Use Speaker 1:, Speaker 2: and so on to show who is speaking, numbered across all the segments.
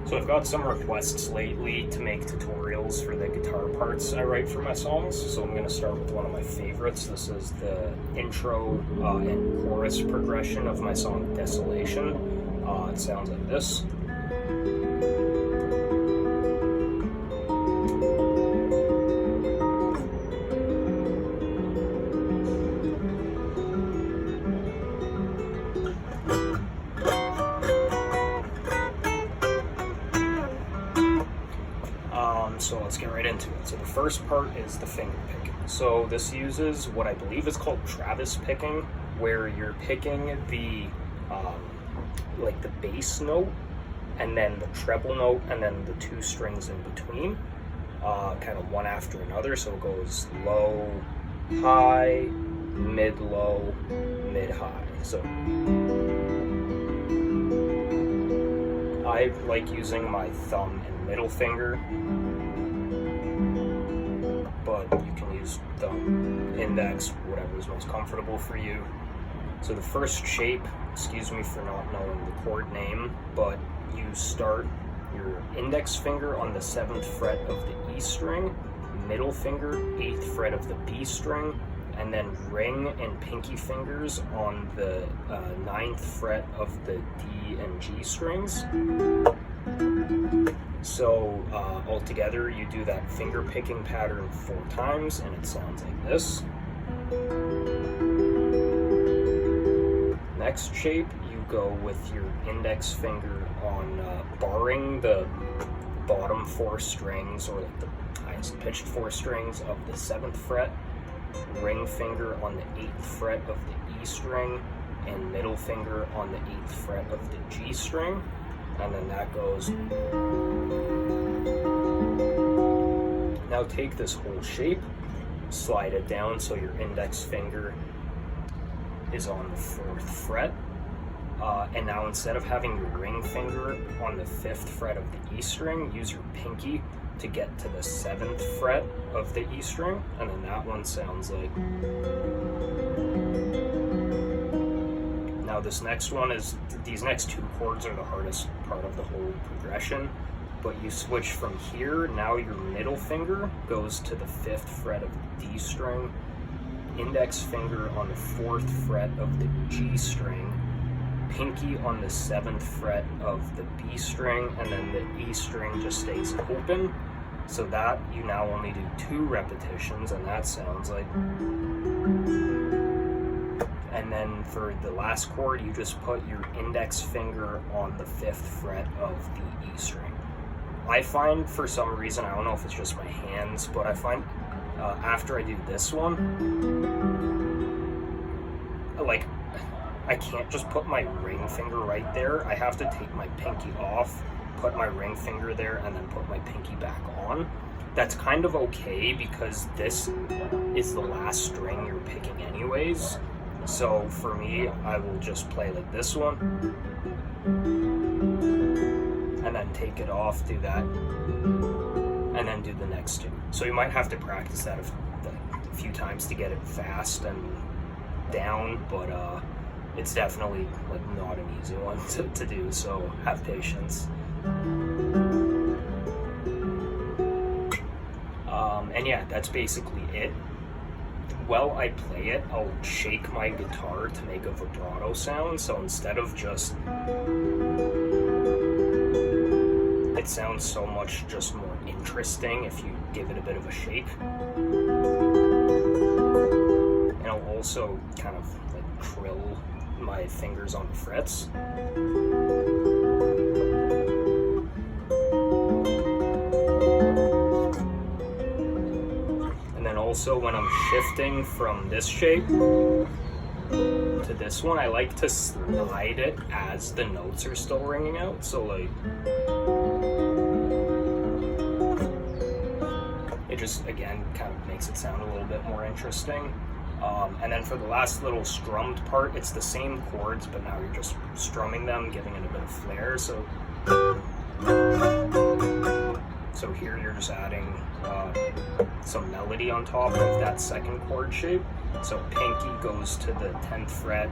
Speaker 1: So I've got some requests lately to make tutorials for the guitar parts I write for my songs. So I'm going to start with one of my favorites. This is the intro and chorus progression of my song Desolation. It sounds like this. So let's get right into it. So the first part is the finger picking. So this uses what I believe is called Travis picking, where you're picking the like the bass note, and then the treble note, and then the two strings in between, kind of one after another. So it goes low, high, mid, low, mid, high. So I like using my thumb and middle finger, but you can use thumb, index, whatever is most comfortable for you. So the first shape, excuse me for not knowing the chord name, but you start your index finger on the 7th fret of the E string, middle finger, 8th fret of the B string, and then ring and pinky fingers on the 9th fret of the D and G strings. So altogether you do that finger picking pattern 4 times and it sounds like this. Next shape, you go with your index finger on barring the bottom 4 strings, or like the highest pitched 4 strings of the 7th fret, ring finger on the 8th fret of the E string, and middle finger on the 8th fret of the G string, and then that goes. Now take this whole shape, slide it down so your index finger is on the 4th fret, and now instead of having your ring finger on the 5th fret of the E string, use your pinky to get to the 7th fret of the E string, and then that one sounds like. Now this next one is, these next 2 chords are the hardest part of the whole progression, but you switch from here. Now your middle finger goes to the 5th fret of the D string, index finger on the 4th fret of the G string, pinky on the 7th fret of the B string, and then the E string just stays open. So that you now only do 2 repetitions, and that sounds like. And then for the last chord, you just put your index finger on the 5th fret of the E string. I find, for some reason, I don't know if it's just my hands, but I find after I do this one, like, I can't just put my ring finger right there. I have to take my pinky off, put my ring finger there, and then put my pinky back on. That's kind of okay because this is the last string you're picking anyways. So for me, I will just play like this one, and then take it off, do that, and then do the next 2. So you might have to practice that a few times to get it fast and down, but it's definitely like not an easy one to do, so have patience. And yeah, that's basically it. While I play it, I'll shake my guitar to make a vibrato sound, so instead of just, it sounds so much just more interesting if you give it a bit of a shake. And I'll also kind of like trill my fingers on the frets. Also, when I'm shifting from this shape to this one, I like to slide it as the notes are still ringing out. So like, it just, again, kind of makes it sound a little bit more interesting. And then for the last little strummed part, it's the same chords, but now you're just strumming them, giving it a bit of flair. So here you're just adding some melody on top of that second chord shape. So pinky goes to the 10th fret,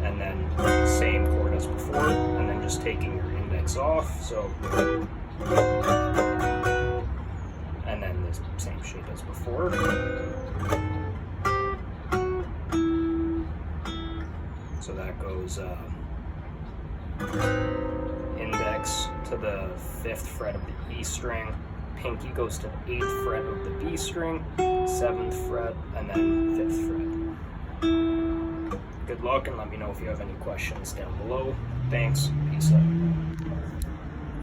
Speaker 1: and then same chord as before, and then just taking your index off, so, and then the same shape as before. So that goes index to the 5th fret of the E string, pinky goes to the 8th fret of the B string, 7th fret, and then 5th fret. Good luck, and let me know if you have any questions down below. Thanks. Peace out.